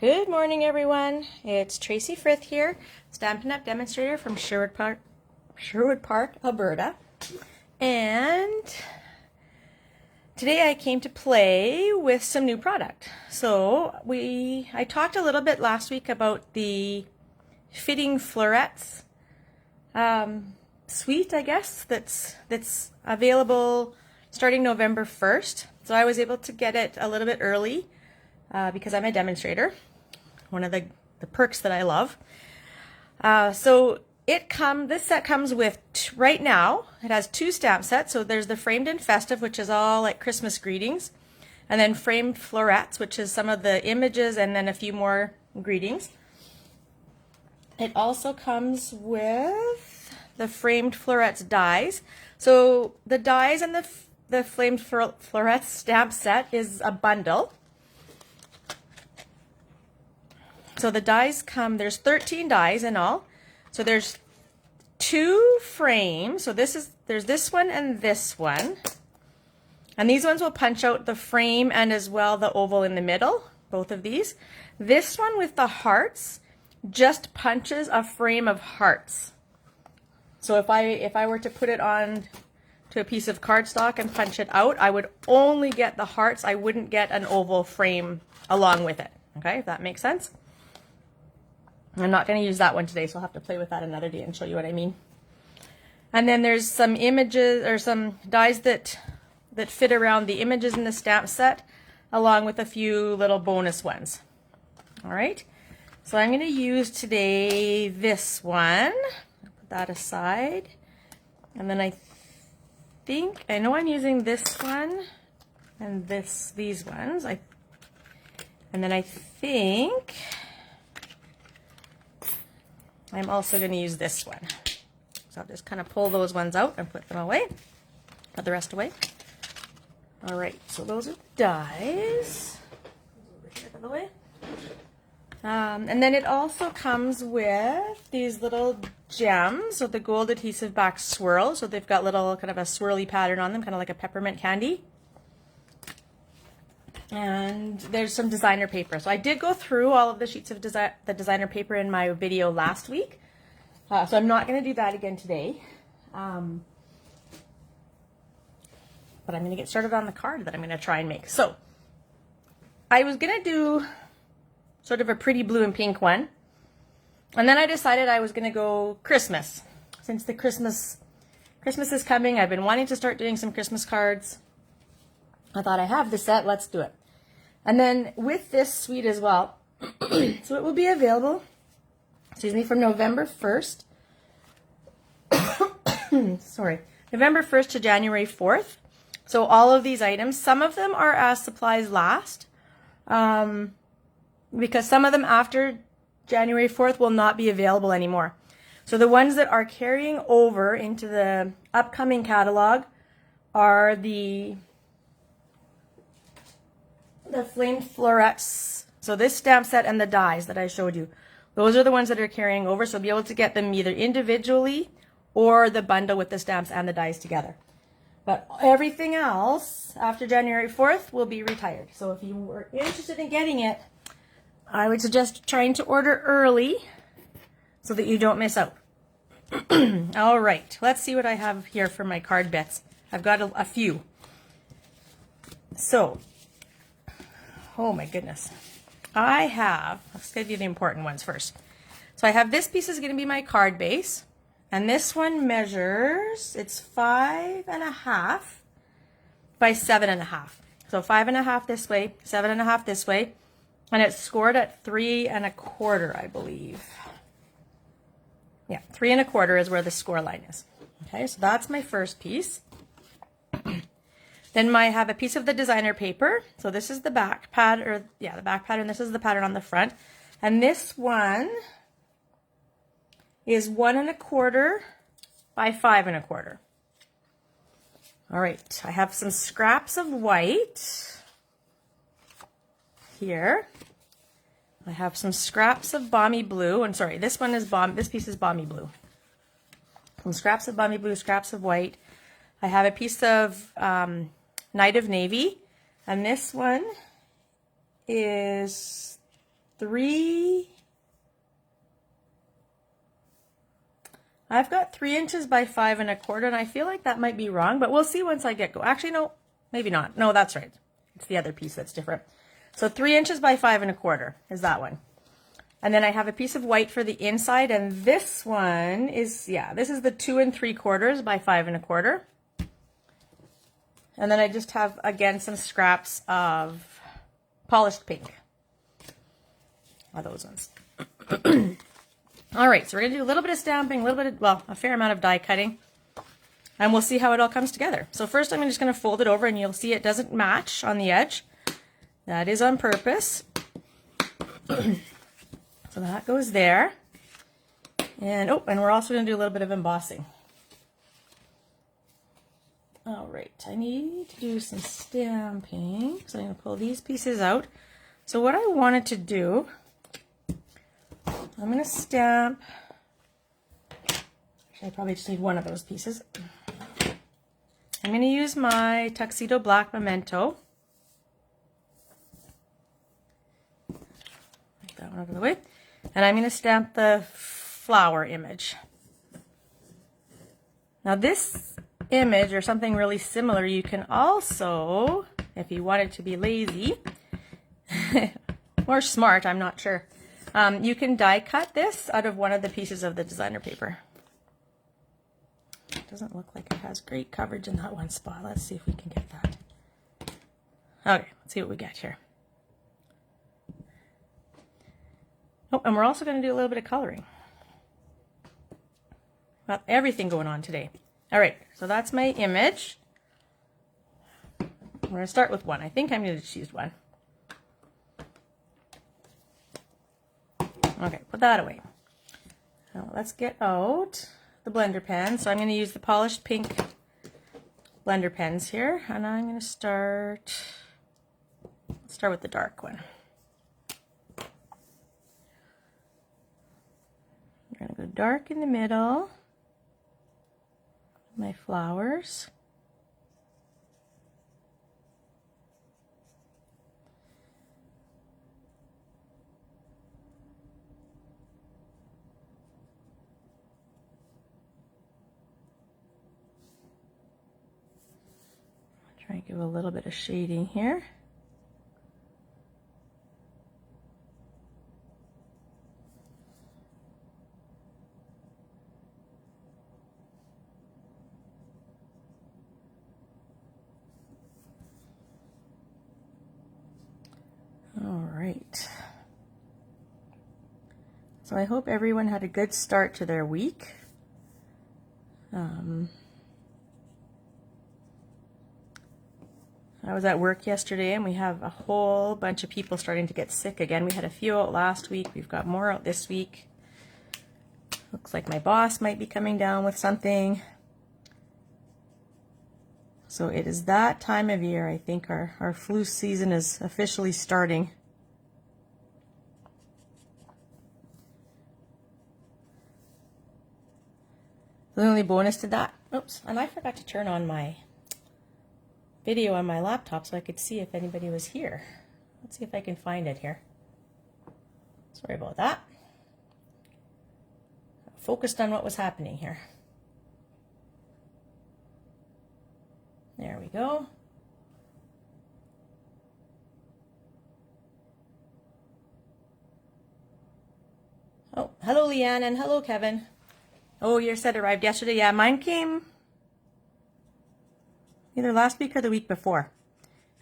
Good morning, everyone. It's Tracy Frith here, Stampin' Up demonstrator from Sherwood Park, Alberta. And today I came to play with some new product. So I talked a little bit last week about the Fitting Florets suite, I guess, that's available starting November 1st. So I was able to get it a little bit early because I'm a demonstrator. One of the perks that I love. So this set comes with, right now, it has two stamp sets. So there's the Framed and Festive, which is all like Christmas greetings. And then Framed Florets, which is some of the images and then a few more greetings. It also comes with the Framed Florets dies. So the dies and the Framed Florets stamp set is a bundle. So the dies come, there's 13 dies in all. So there's two frames. So there's this one and this one. And these ones will punch out the frame and as well the oval in the middle, both of these. This one with the hearts just punches a frame of hearts. So if I were to put it on to a piece of cardstock and punch it out, I would only get the hearts. I wouldn't get an oval frame along with it. Okay, if that makes sense. I'm not going to use that one today, so I'll have to play with that another day and show you what I mean. And then there's some images or some dies that fit around the images in the stamp set, along with a few little bonus ones. All right, so I'm going to use today this one. Put that aside. And then I know I'm using this one and these ones. And then I think I'm also going to use this one. So I'll just kind of pull those ones out and put them away. Put the rest away. All right, so those are dies. Over here, out of the way. And then it also comes with these little gems, so the gold adhesive back swirl. So they've got little kind of a swirly pattern on them, kind of like a peppermint candy. And there's some designer paper. So I did go through all of the sheets of the designer paper in my video last week. So I'm not going to do that again today. But I'm going to get started on the card that I'm going to try and make. So I was going to do sort of a pretty blue and pink one. And then I decided I was going to go Christmas. Since the Christmas is coming, I've been wanting to start doing some Christmas cards. I thought, I have the set, let's do it. And then with this suite as well, so it will be available, from November 1st. Sorry, November 1st to January 4th. So all of these items, some of them are as supplies last, because some of them after January 4th will not be available anymore. So the ones that are carrying over into the upcoming catalog are the Framed Florets. So this stamp set and the dies that I showed you, those are the ones that are carrying over. So you'll be able to get them either individually or the bundle with the stamps and the dies together. But everything else after January 4th will be retired. So if you were interested in getting it, I would suggest trying to order early so that you don't miss out. All right, let's see what I have here for my card bits. I've got a few. So, oh my goodness. Let's give you the important ones first. So I have this piece is going to be my card base. And this one measures, it's 5.5 by 7.5. So 5.5 this way, 7.5 this way. And it's scored at 3.25, I believe. Yeah, 3.25 is where the score line is. Okay, so that's my first piece. Then I have a piece of the designer paper. So this is the back pattern, the back pattern. This is the pattern on the front. And this one is 1.25 by 5.25. All right, I have some scraps of white here. I have some scraps of balmy blue. And sorry, this piece is balmy blue. Some scraps of balmy blue, scraps of white. I have a piece of Night of Navy, and this one is I've got 3 inches by 5 1/4, and I feel like that might be wrong, but we'll see once I get go. Actually, no, maybe not. No, that's right. It's the other piece that's different. So 3 inches by 5 1/4 is that one. And then I have a piece of white for the inside, and this one is, yeah, this is the 2 3/4 by 5 1/4. And then I just have, again, some scraps of polished pink. Are those ones. All right, so we're going to do a little bit of stamping, a little bit of, well, a fair amount of die cutting, and we'll see how it all comes together. So first I'm just going to fold it over, and you'll see it doesn't match on the edge. That is on purpose. So that goes there. And, oh, and we're also going to do a little bit of embossing. All right, I need to do some stamping. So I'm going to pull these pieces out. So what I wanted to do, I'm going to stamp, actually I probably just need one of those pieces. I'm going to use my Tuxedo Black Memento. Take that one out of the way. And I'm going to stamp the flower image. Now this image, or something really similar, you can also, if you wanted to be lazy, or smart, I'm not sure, you can die cut this out of one of the pieces of the designer paper. It doesn't look like it has great coverage in that one spot. Let's see if we can get that. Okay, let's see what we get here. Oh, and we're also going to do a little bit of coloring. Well, everything going on today. All right, so that's my image. I'm going to start with one. I think I'm going to choose one. Okay, put that away. Now let's get out the blender pen. So I'm going to use the polished pink blender pens here, and I'm going to start with the dark one. I'm going to go dark in the middle. My flowers. Try and give a little bit of shading here. All right. So I hope everyone had a good start to their week. I was at work yesterday, and we have a whole bunch of people starting to get sick again. We had a few out last week. We've got more out this week. Looks like my boss might be coming down with something. So it is that time of year. I think our flu season is officially starting. The only bonus to that, oops, and I forgot to turn on my video on my laptop so I could see if anybody was here. Let's see if I can find it here. Sorry about that. Focused on what was happening here. There we go. Oh, hello Leanne, and hello Kevin. Oh, your set arrived yesterday. Yeah, mine came either last week or the week before.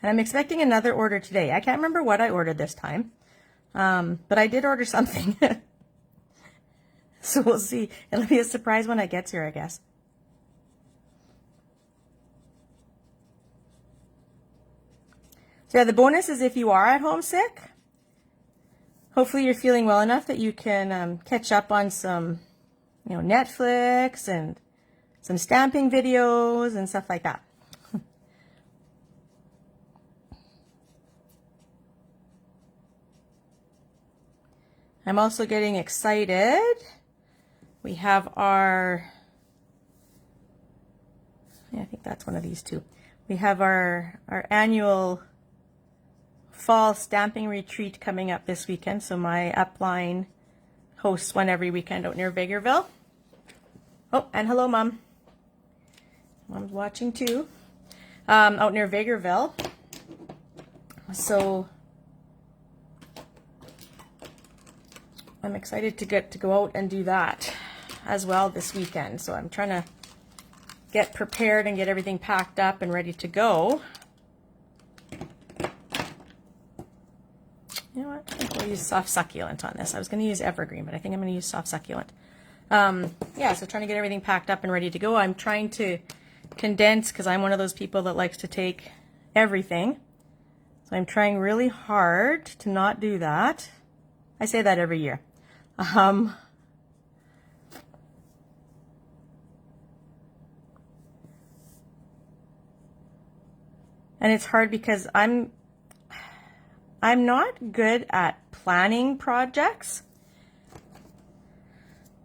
And I'm expecting another order today. I can't remember what I ordered this time. But I did order something. So we'll see. It'll be a surprise when it gets here, I guess. So yeah, the bonus is if you are at home sick, hopefully you're feeling well enough that you can catch up on some, Netflix and some stamping videos and stuff like that. I'm also getting excited. We have our, I think that's one of these two. We have our annual fall stamping retreat coming up this weekend. So my upline hosts one every weekend out near Vegreville. Oh, and hello, Mom. Mom's watching too. Out near Vegreville. So I'm excited to get to go out and do that as well this weekend. So I'm trying to get prepared and get everything packed up and ready to go. You know what? I think we'll use soft succulent on this. I was going to use evergreen, but I think I'm going to use soft succulent. Yeah, so trying to get everything packed up and ready to go. I'm trying to condense because I'm one of those people that likes to take everything. So I'm trying really hard to not do that. I say that every year. And it's hard because I'm not good at planning projects.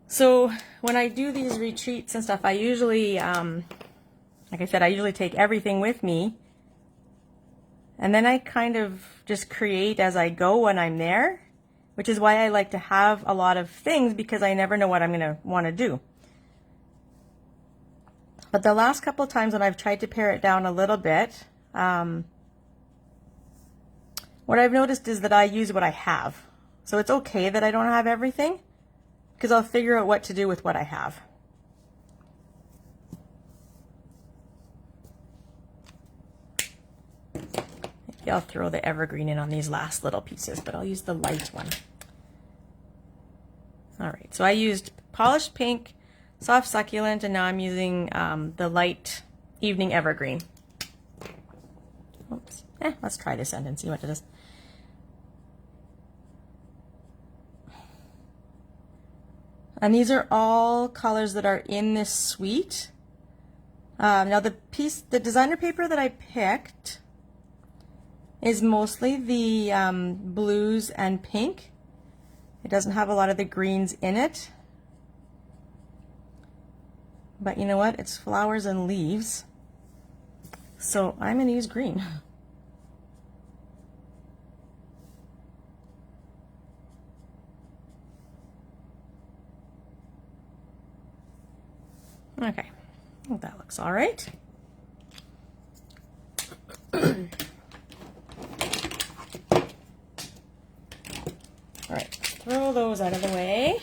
So when I do these retreats and stuff, I usually, like I said, I usually take everything with me. And then I kind of just create as I go when I'm there, which is why I like to have a lot of things because I never know what I'm going to want to do. But the last couple of times when I've tried to pare it down a little bit, what I've noticed is that I use what I have. So it's okay that I don't have everything because I'll figure out what to do with what I have. Maybe I'll throw the evergreen in on these last little pieces, but I'll use the light one. All right, so I used polished pink, soft succulent, and now I'm using the light evening evergreen. Oops. Let's try this end and see what it is. And these are all colors that are in this suite. Now the designer paper that I picked is mostly the blues and pink. It doesn't have a lot of the greens in it. But you know what? It's flowers and leaves. So I'm going to use green. Okay, I think that looks all right. All right, throw those out of the way.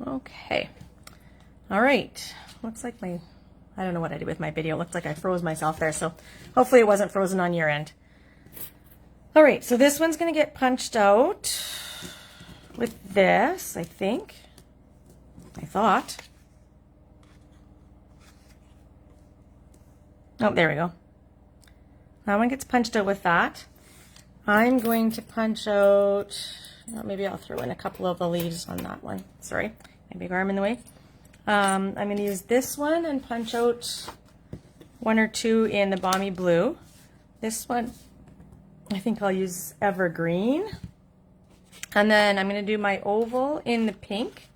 Okay, all right, looks like I don't know what I did with my video. It looks like I froze myself there, so hopefully it wasn't frozen on your end. All right, so this one's going to get punched out with this, I think. I thought. Oh, there we go. That one gets punched out with that. I'm going to punch out, maybe I'll throw in a couple of the leaves on that one. Sorry, my big arm in the way. I'm going to use this one and punch out one or two in the Balmy Blue. This one, I think I'll use evergreen. And then I'm going to do my oval in the pink.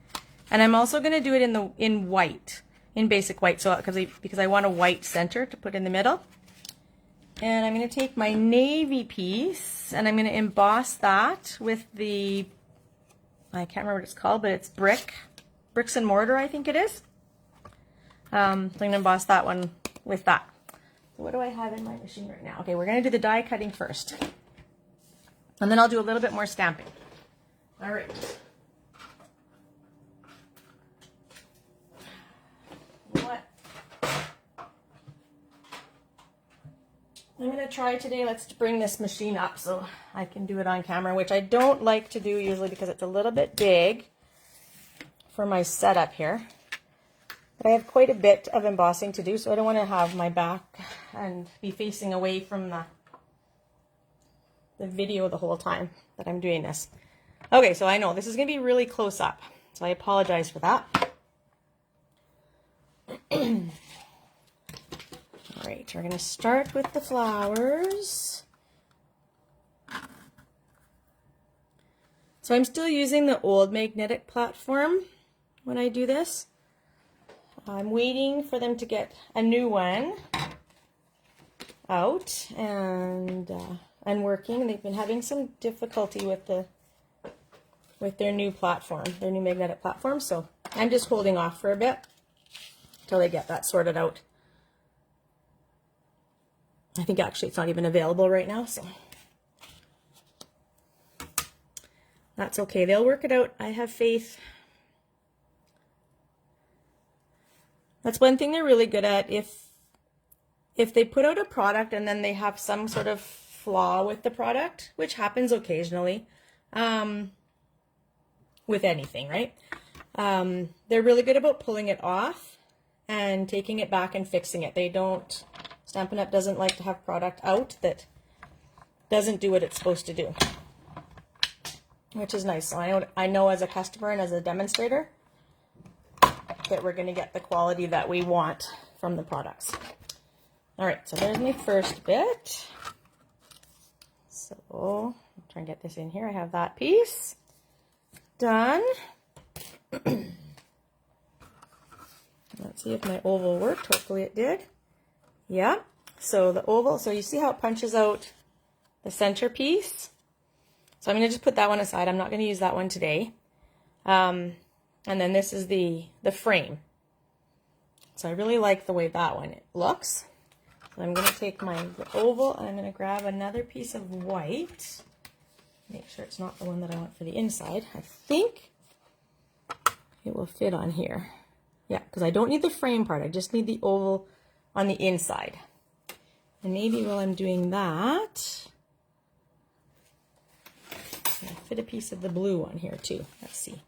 And I'm also going to do it in white, in basic white, so because I want a white center to put in the middle. And I'm going to take my navy piece and I'm going to emboss that with the, I can't remember what it's called, but it's bricks and mortar, I think it is. So I'm going to emboss that one with that. So what do I have in my machine right now? Okay, we're going to do the die cutting first. And then I'll do a little bit more stamping. All right. What I'm going to try today, let's bring this machine up so I can do it on camera, which I don't like to do usually because it's a little bit big for my setup here. But I have quite a bit of embossing to do, so I don't want to have my back and be facing away from the video the whole time that I'm doing this. Okay, so I know this is going to be really close up, so I apologize for that. All right, we're going to start with the flowers. So I'm still using the old magnetic platform, when I do this. I'm waiting for them to get a new one out and working. They've been having some difficulty with their new platform, their new magnetic platform. So I'm just holding off for a bit until they get that sorted out. I think actually it's not even available right now, so that's okay. They'll work it out. I have faith. That's one thing they're really good at. If they put out a product and then they have some sort of flaw with the product, which happens occasionally, with anything, right? They're really good about pulling it off and taking it back and fixing it. They don't, Stampin' Up! Doesn't like to have product out that doesn't do what it's supposed to do, which is nice. So I know as a customer and as a demonstrator that we're going to get the quality that we want from the products. All right, so there's my first bit. So I'll try and get this in here. I have that piece done. Let's see if my oval worked. Hopefully it did. Yeah. So the oval, so you see how it punches out the center piece? So I'm going to just put that one aside. I'm not going to use that one today. And then this is the frame. So I really like the way that one looks. So I'm going to take my oval and I'm going to grab another piece of white. Make sure it's not the one that I want for the inside. I think it will fit on here. Yeah, because I don't need the frame part. I just need the oval on the inside. And maybe while I'm doing that, I'll fit a piece of the blue on here too. Let's see.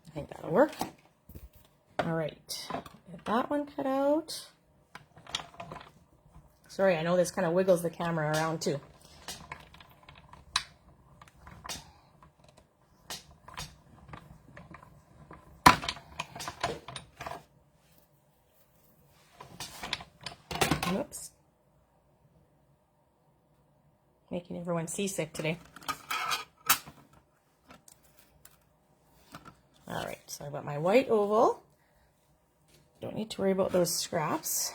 I think that'll work. All right, get that one cut out. Sorry, I know this kind of wiggles the camera around too. Whoops. Making everyone seasick today. All right, so I've got my white oval. Don't need to worry about those scraps.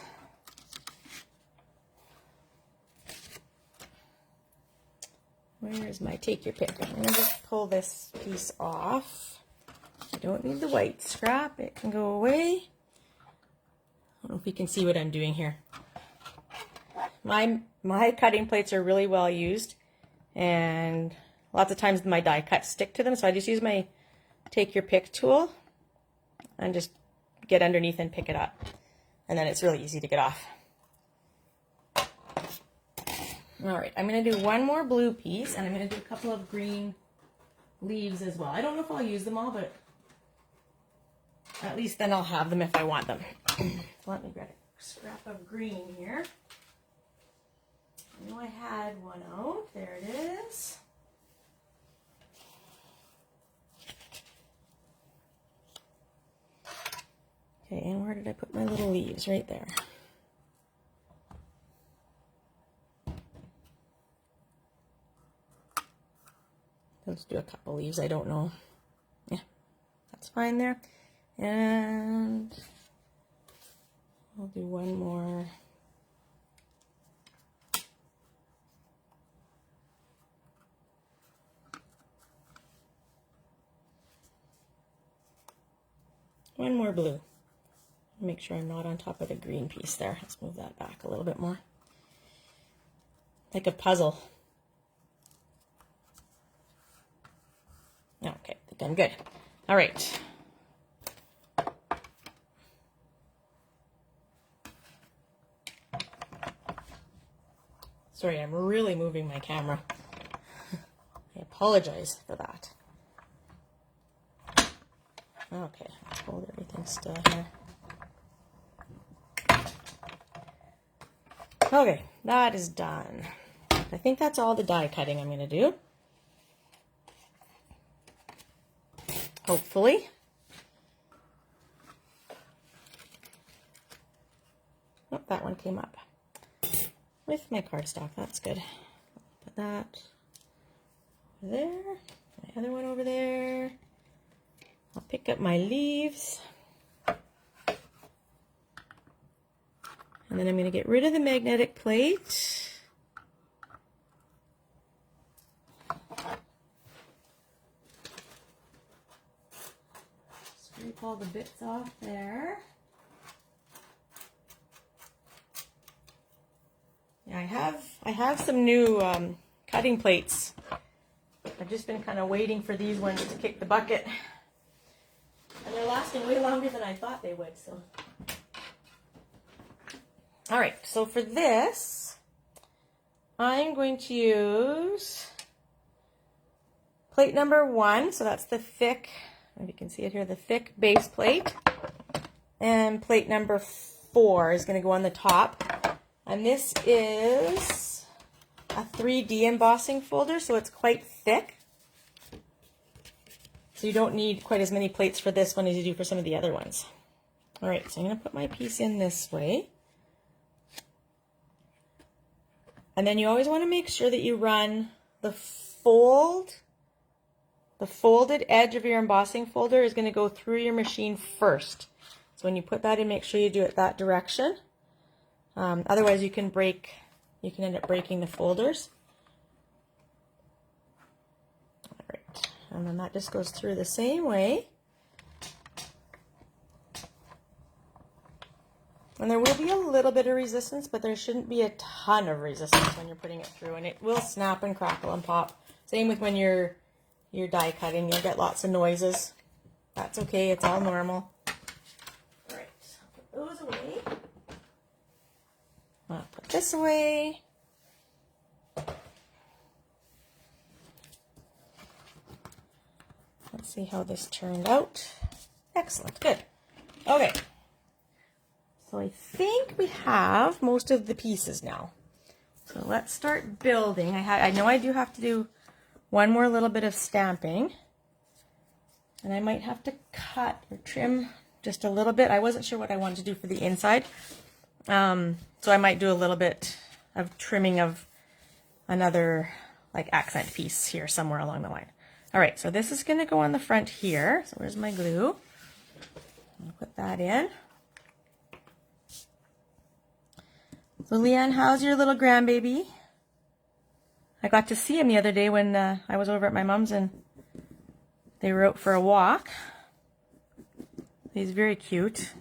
Where is my take your pick? I'm going to just pull this piece off. I don't need the white scrap. It can go away. I don't know if you can see what I'm doing here. My cutting plates are really well used, and lots of times my die cuts stick to them, so I just use my take your pick tool and just get underneath and pick it up, and then it's really easy to get off. All right, I'm going to do one more blue piece, and I'm going to do a couple of green leaves as well. I don't know if I'll use them all, but at least then I'll have them if I want them. Let me grab a scrap of green here. I know I had one out. There it is. Okay, and where did I put my little leaves? Right there. Let's do a couple leaves. I don't know. Yeah, that's fine there. And I'll do one more. One more blue. Make sure I'm not on top of the green piece there. Let's move that back a little bit more. Like a puzzle. Okay, I think I'm good. All right. Sorry, I'm really moving my camera. I apologize for that. Okay, let's hold everything still here. Okay, that is done. I think that's all the die cutting I'm going to do. Hopefully. that one came up with my cardstock. That's good. Put that over there. My other one over there. I'll pick up my leaves. And then I'm going to get rid of the magnetic plate. Scrape all the bits off there. Yeah, I have some new cutting plates. I've just been kind of waiting for these ones to kick the bucket. And they're lasting way longer than I thought they would, so. All right, so for this, I'm going to use plate number 1. So that's the thick, if you can see it here, the thick base plate. And plate number 4 is going to go on the top. And this is a 3D embossing folder, so it's quite thick. So you don't need quite as many plates for this one as you do for some of the other ones. All right, so I'm going to put my piece in this way. And then you always want to make sure that you run the folded edge of your embossing folder is going to go through your machine first. So when you put that in, make sure you do it that direction. Otherwise you can end up breaking the folders. All right, and then that just goes through the same way. And there will be a little bit of resistance, but there shouldn't be a ton of resistance when you're putting it through, and it will snap and crackle and pop. Same with when you're die cutting, you'll get lots of noises. That's okay, it's all normal. All right, put those away. I'll put this away. Let's see how this turned out. Excellent, good. Okay. So I think we have most of the pieces now. So let's start building. I know I do have to do one more little bit of stamping. And I might have to cut or trim just a little bit. I wasn't sure what I wanted to do for the inside. So I might do a little bit of trimming of another like accent piece here somewhere along the line. All right, so this is going to go on the front here. So where's my glue? I'll put that in. So Leanne, how's your little grandbaby? I got to see him the other day when I was over at my mom's and they were out for a walk. He's very cute.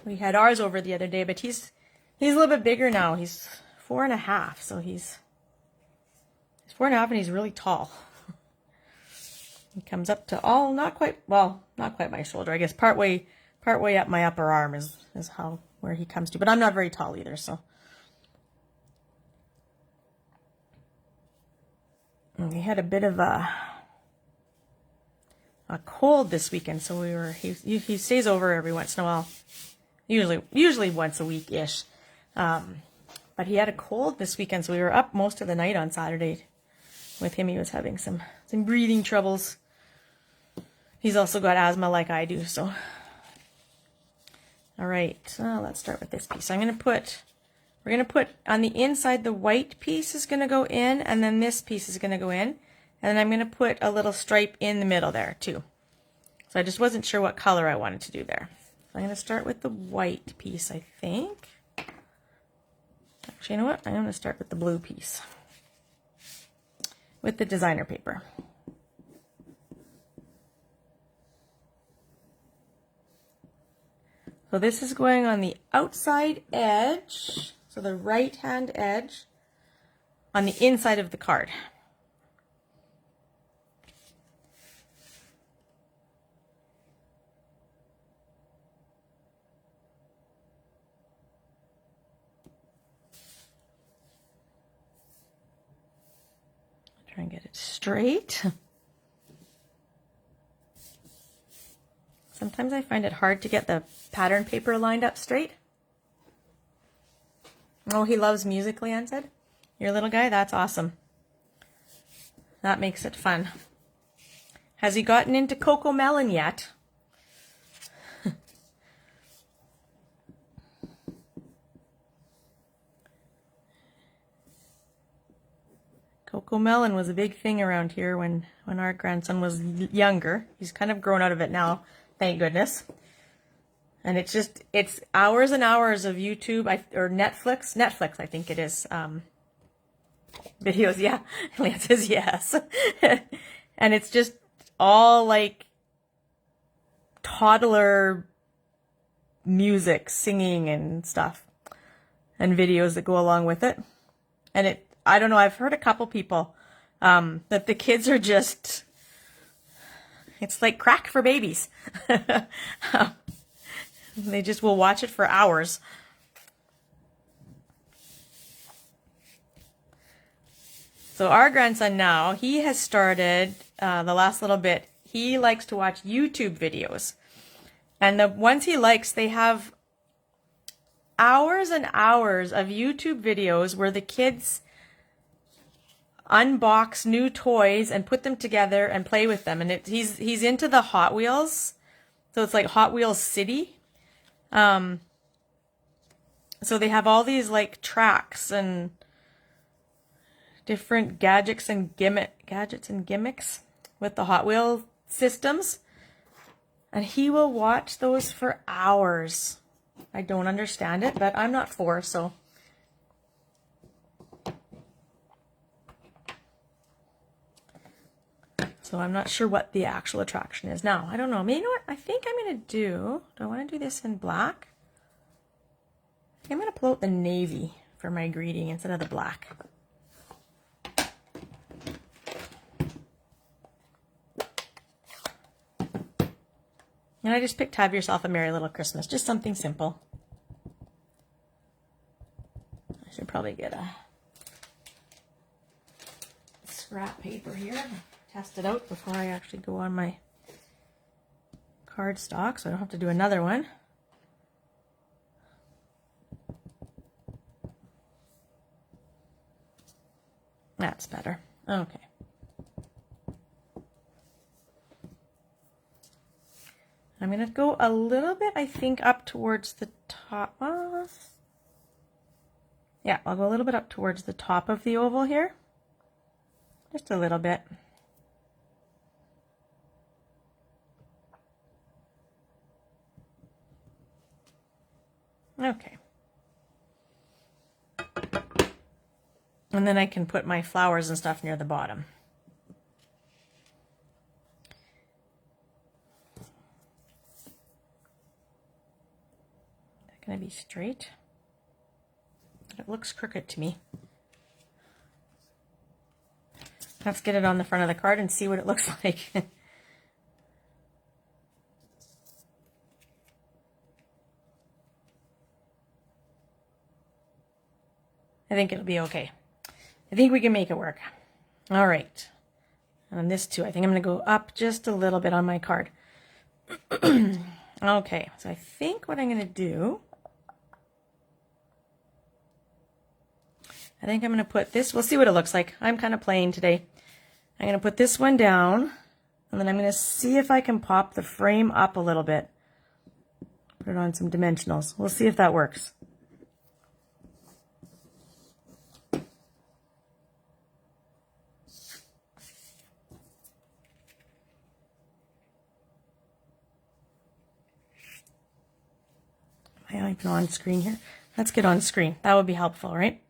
We had ours over the other day, but he's a little bit bigger now. He's 4.5, so he's 4.5 and he's really tall. He comes up to not quite my shoulder. I guess partway up my upper arm is where he comes to. But I'm not very tall either, so. And we had a bit of a cold this weekend, so he stays over every once in a while. Usually once a week-ish. But he had a cold this weekend, so we were up most of the night on Saturday with him. He was having some breathing troubles. He's also got asthma like I do, so. All right, let's start with this piece. We're going to put on the inside, the white piece is going to go in, and then this piece is going to go in. And then I'm going to put a little stripe in the middle there, too. So I just wasn't sure what color I wanted to do there. So I'm going to start with the white piece, I think. Actually, you know what? I'm going to start with the blue piece with the designer paper. So this is going on the outside edge, so the right-hand edge on the inside of the card. Try and get it straight. Sometimes I find it hard to get the pattern paper lined up straight. Oh, he loves music, Leanne said. Your little guy? That's awesome. That makes it fun. Has he gotten into Coco Melon yet? Cocomelon was a big thing around here when our grandson was younger. He's kind of grown out of it now, thank goodness. And it's hours and hours of YouTube or Netflix, I think it is, videos. Yeah, Lance says yes. And it's just all like toddler music, singing and stuff, and videos that go along with it. And I don't know, I've heard a couple people that the kids are just, it's like crack for babies. They just will watch it for hours. So our grandson now, he has started, the last little bit, he likes to watch YouTube videos. And the ones he likes, they have hours and hours of YouTube videos where the kids unbox new toys and put them together and play with them. And he's into the Hot Wheels. So it's like Hot Wheels City. So they have all these like tracks and different gadgets and gimmicks with the Hot Wheel systems. And he will watch those for hours. I don't understand it, but I'm not 4, so. So I'm not sure what the actual attraction is. Now, I don't know. Maybe, you know what I think I'm going to do? Do I want to do this in black? I think I'm going to pull out the navy for my greeting instead of the black. And I just picked Have Yourself a Merry Little Christmas. Just something simple. I should probably get a scrap paper here. Test it out before I actually go on my cardstock, so I don't have to do another one. That's better. Okay. I'm going to go a little bit, I think, up towards the top. Yeah, I'll go a little bit up towards the top of the oval here. Just a little bit. Okay. And then I can put my flowers and stuff near the bottom. Is that going to be straight? It looks crooked to me. Let's get it on the front of the card and see what it looks like. I think it'll be okay. I think we can make it work. All right. And on this too, I think I'm going to go up just a little bit on my card. Okay, so I think what I'm going to do, I think I'm going to put this, we'll see what it looks like. I'm kind of plain today. I'm going to put this one down, and then I'm going to see if I can pop the frame up a little bit. Put it on some dimensionals. We'll see if that works. Am I even on screen here? Let's get on screen. That would be helpful, right?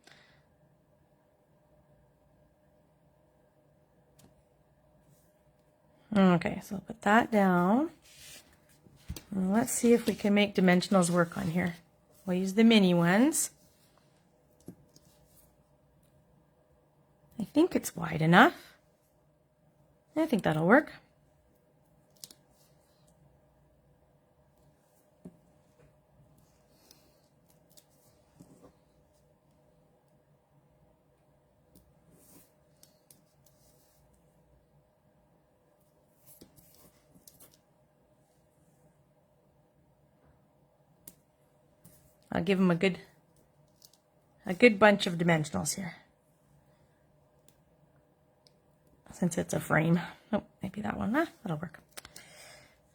Okay, so I'll put that down. And let's see if we can make dimensionals work on here. We'll use the mini ones. I think it's wide enough. I think that'll work. I'll give them a good bunch of dimensionals here. Since it's a frame. Oh, maybe that one. That'll work.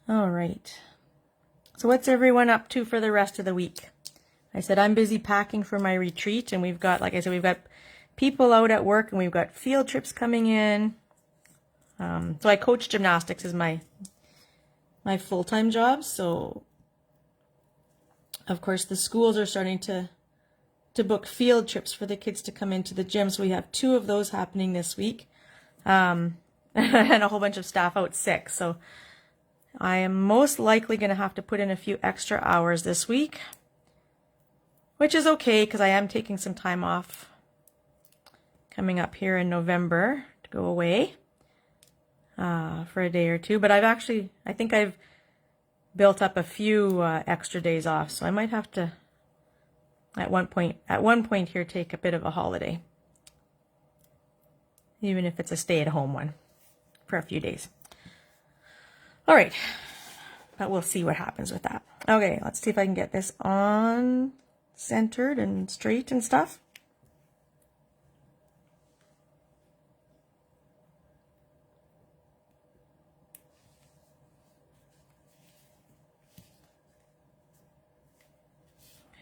All right. So what's everyone up to for the rest of the week? I said I'm busy packing for my retreat, and we've got, like I said, we've got people out at work, and we've got field trips coming in. So I coach gymnastics as my full-time job. So of course the schools are starting to book field trips for the kids to come into the gym. So we have 2 of those happening this week. And a whole bunch of staff out sick. So I am most likely going to have to put in a few extra hours this week, which is okay because I am taking some time off coming up here in November to go away for a day or 2. But I think I've built up a few extra days off. So I might have to, at one point here, take a bit of a holiday, even if it's a stay-at-home one for a few days. All right, but we'll see what happens with that. Okay, let's see if I can get this on centered and straight and stuff.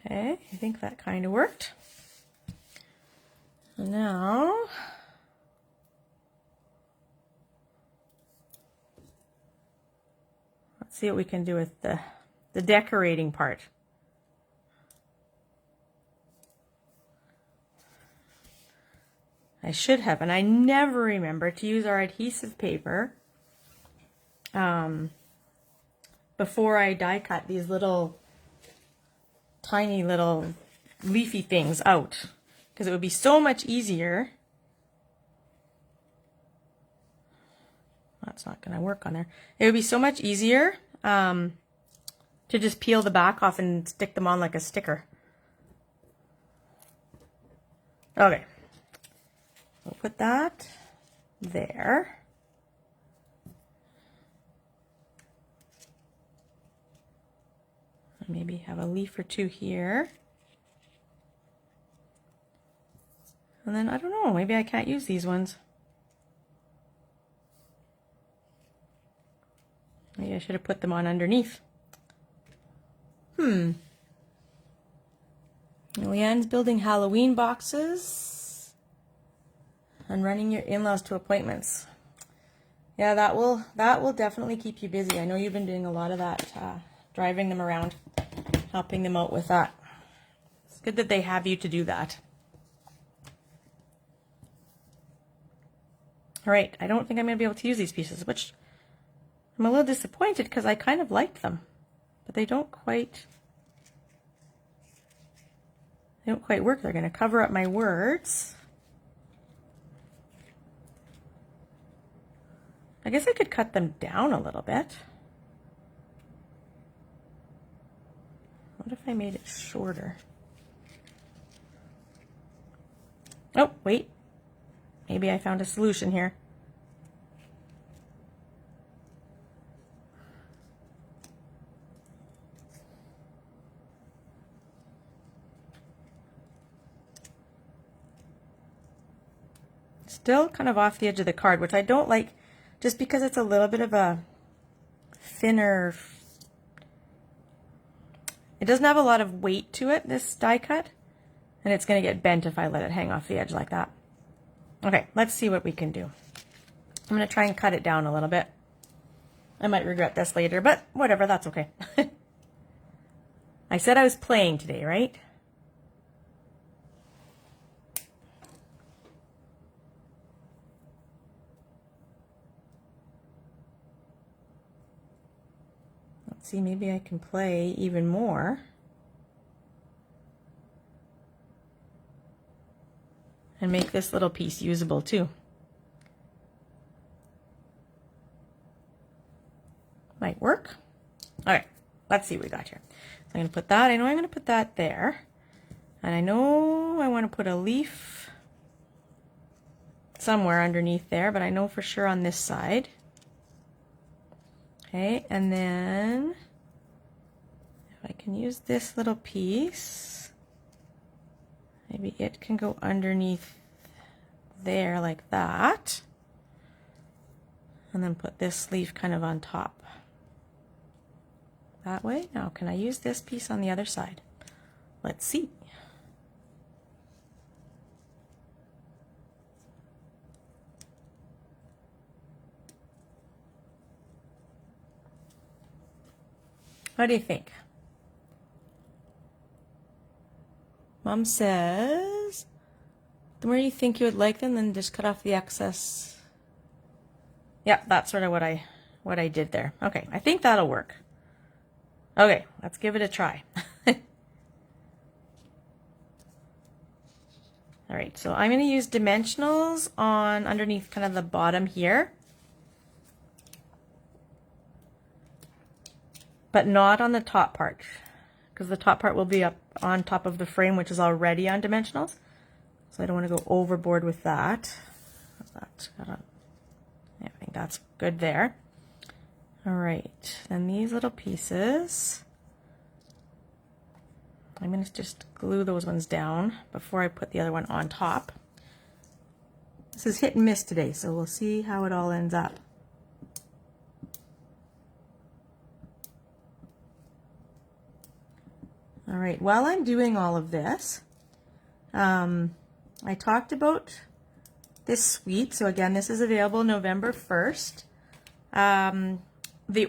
Okay, I think that kind of worked. And now let's see what we can do with the decorating part. I should have, and I never remember to use our adhesive paper before I die cut these tiny little leafy things out, because it would be so much easier. That's not going to work on there. It would be so much easier to just peel the back off and stick them on like a sticker. Okay. We'll put that there. Maybe have a leaf or 2 here. And then, I don't know, maybe I can't use these ones. Maybe I should have put them on underneath. Leanne's building Halloween boxes and running your in-laws to appointments. Yeah, that will definitely keep you busy. I know you've been doing a lot of that, driving them around, helping them out with that. It's good that they have you to do that. All right, I don't think I'm going to be able to use these pieces, which I'm a little disappointed because I kind of liked them, but they don't quite work. They're going to cover up my words. I guess I could cut them down a little bit. What if I made it shorter? Oh, wait. Maybe I found a solution here. Still kind of off the edge of the card, which I don't like, just because it's a little bit of a thinner. It doesn't have a lot of weight to it, this die cut, and it's going to get bent if I let it hang off the edge like that. Okay, let's see what we can do. I'm going to try and cut it down a little bit. I might regret this later, but whatever, that's okay. I said I was playing today, right? Let's see, maybe I can play even more. And make this little piece usable too. Might work. All right, let's see what we got here. So I'm going to put that, I know I'm going to put that there. And I know I want to put a leaf somewhere underneath there, but I know for sure on this side. Okay, and then if I can use this little piece, maybe it can go underneath there like that. And then put this leaf kind of on top. That way. Now, can I use this piece on the other side? Let's see. What do you think? Mom says, the more you think you would like them, then just cut off the excess. Yeah, that's sort of what I did there. Okay, I think that'll work. Okay, let's give it a try. All right, so I'm going to use dimensionals on underneath kind of the bottom here, but not on the top part, because the top part will be up on top of the frame, which is already on dimensionals. So I don't want to go overboard with that. Yeah, I think that's good there. All right, then these little pieces, I'm going to just glue those ones down before I put the other one on top. This is hit and miss today, so we'll see how it all ends up. All right, while I'm doing all of this, I talked about this suite. So again, this is available November 1st. The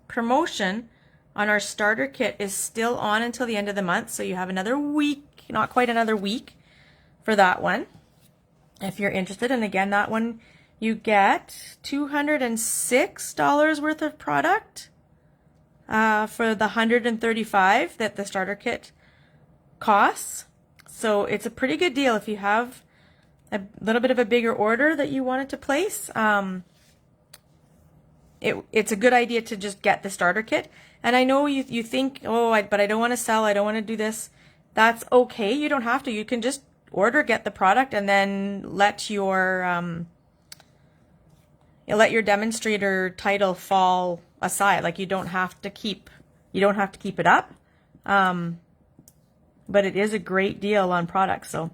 promotion on our starter kit is still on until the end of the month. So you have another week, not quite another week for that one, if you're interested. And again, that one, you get $206 worth of product for the $135 that the starter kit costs. So it's a pretty good deal if you have a little bit of a bigger order that you wanted to place. It's a good idea to just get the starter kit. And I know you think, oh, but I don't want to sell, I don't want to do this. That's okay. You don't have to. You can just order, get the product, and then let your demonstrator title fall aside. Like you don't have to keep it up. But it is a great deal on products. So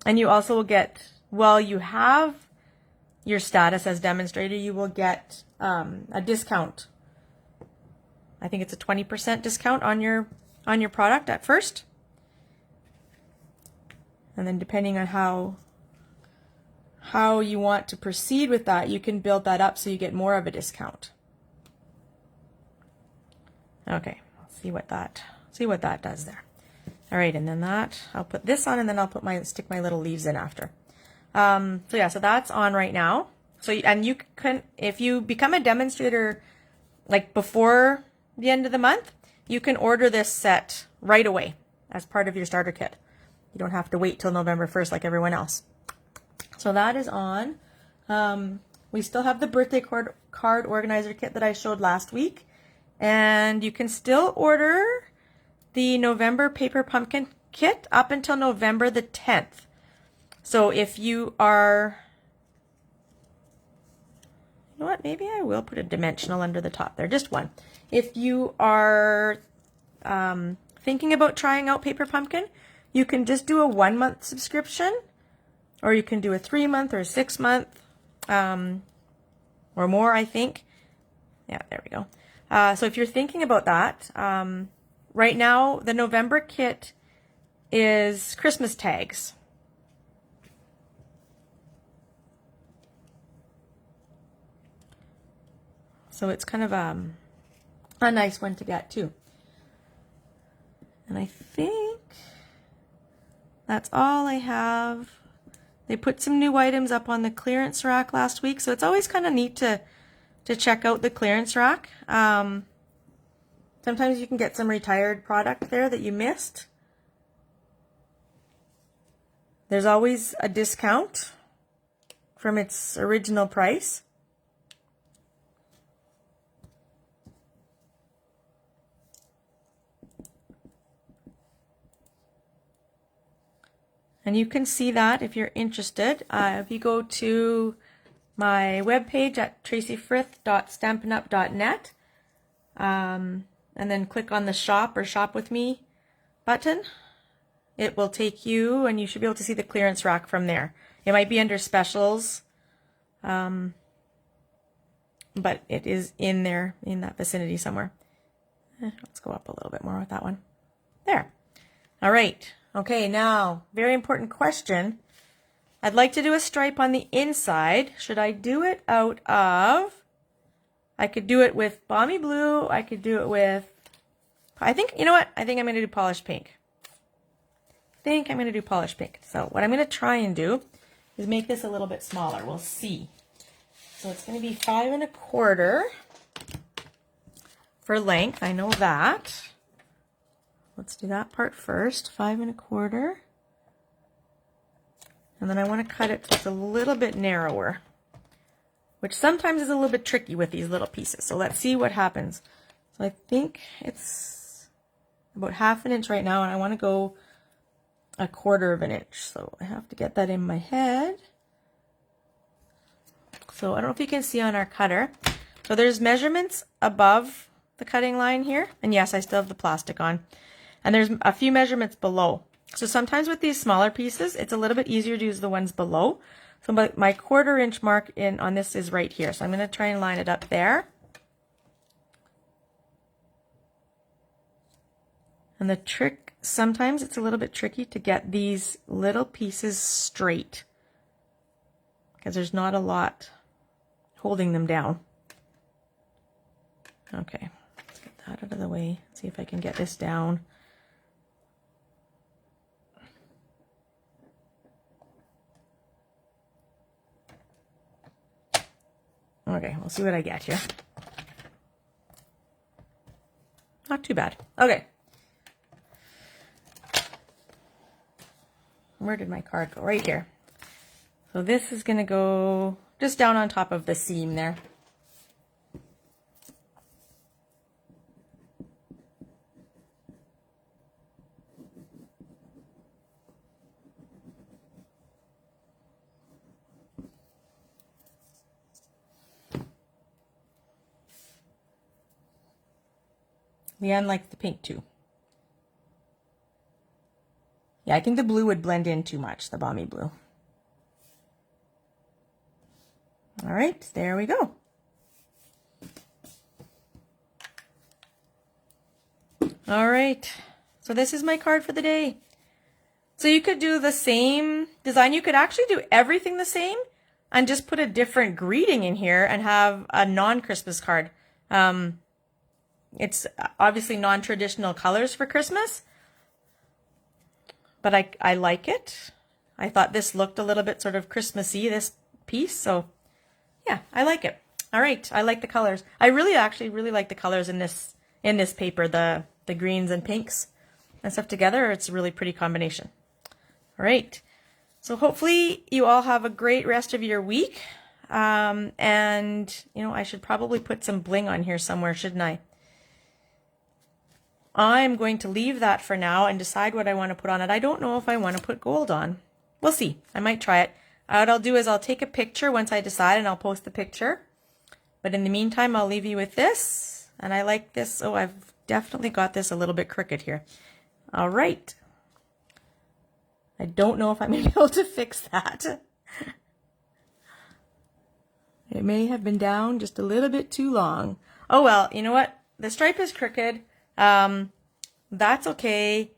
and you also will get, while you have your status as demonstrator, you will get a discount. I think it's a 20% discount on your product at first. And then depending on how you want to proceed with that, you can build that up so you get more of a discount. Okay, see what that does there. All right, and then I'll put this on, and then I'll stick my little leaves in after. So yeah, so that's on right now. So, and you can, if you become a demonstrator like before the end of the month, you can order this set right away as part of your starter kit. You don't have to wait till November 1st like everyone else. So that is on. We still have the birthday card organizer kit that I showed last week. And you can still order the November paper pumpkin kit up until November the 10th. So if you are, you know what, maybe I will put a dimensional under the top there, just one. If you are thinking about trying out paper pumpkin, you can just do a 1-month subscription, or you can do a 3-month or a 6-month, or more, I think. Yeah, there we go. So if you're thinking about that, right now the November kit is Christmas tags. So it's kind of a nice one to get too. And I think that's all I have. They put some new items up on the clearance rack last week, so it's always kind of neat to check out the clearance rack. Sometimes you can get some retired product there that you missed. There's always a discount from its original price. And you can see that if you're interested. If you go to my webpage at tracyfrith.stampinup.net and then click on the shop or shop with me button, it will take you, and you should be able to see the clearance rack from there. It might be under specials, but it is in there, in that vicinity somewhere. Let's go up a little bit more with that one. There. All right. Okay, now, very important question. I'd like to do a stripe on the inside. Should I do it out of, I could do it with Balmy Blue. I could do it with, I think, you know what? I think I'm going to do polished pink. So what I'm going to try and do is make this a little bit smaller. We'll see. So it's going to be 5 1/4 for length. I know that. Let's do that part first. 5 1/4. And then I want to cut it so it's a little bit narrower, which sometimes is a little bit tricky with these little pieces. So let's see what happens. So I think it's about 1/2 inch right now, and I want to go 1/4 inch. So I have to get that in my head. So I don't know if you can see on our cutter. So there's measurements above the cutting line here. And yes, I still have the plastic on. And there's a few measurements below. So sometimes with these smaller pieces, it's a little bit easier to use the ones below. So my 1/4 inch mark on this is right here. So I'm going to try and line it up there. And the trick, sometimes it's a little bit tricky to get these little pieces straight because there's not a lot holding them down. Okay, let's get that out of the way. See if I can get this down. Okay, we'll see what I get here. Not too bad. Okay. Where did my card go? Right here. So this is going to go just down on top of the seam there. Leanne likes the pink too. Yeah, I think the blue would blend in too much, the Balmy Blue. All right, there we go. All right, so this is my card for the day. So you could do the same design. You could actually do everything the same and just put a different greeting in here and have a non-Christmas card. It's obviously non-traditional colors for Christmas, but I like it. I thought this looked a little bit sort of Christmassy, this piece, so yeah, I like it. All right, I like the colors. I actually really like the colors in this paper, the greens and pinks and stuff together. It's a really pretty combination. All right, so hopefully you all have a great rest of your week. And you know, I should probably put some bling on here somewhere, shouldn't I? I'm going to leave that for now and decide what I want to put on it. I don't know if I want to put gold on. We'll see. I might try it. What I'll do is I'll take a picture once I decide and I'll post the picture. But in the meantime, I'll leave you with this. And I like this. Oh, I've definitely got this a little bit crooked here. All right. I don't know if I'm able to fix that. It may have been down just a little bit too long. Oh, well, you know what? The stripe is crooked. That's okay.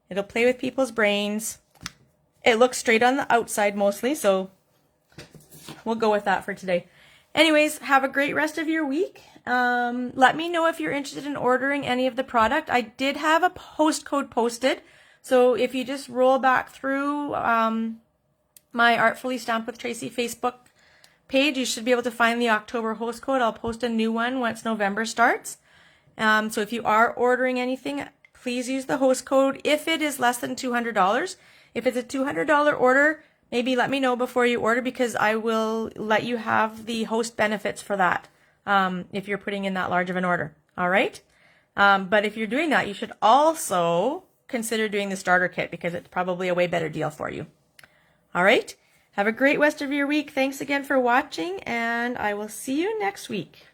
It'll play with people's brains. It looks straight on the outside mostly, so we'll go with that for today. Anyways, have a great rest of your week. Let me know if you're interested in ordering any of the product. I did have a host code posted, so if you just roll back through my Artfully Stamped with Tracy Facebook page, you should be able to find the October host code. I'll post a new one once November starts. So if you are ordering anything, please use the host code if it is less than $200. If it's a $200 order, maybe let me know before you order because I will let you have the host benefits for that if you're putting in that large of an order. All right? But if you're doing that, you should also consider doing the starter kit because it's probably a way better deal for you. All right? Have a great rest of your week. Thanks again for watching, and I will see you next week.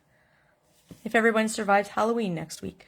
If everyone survives Halloween next week.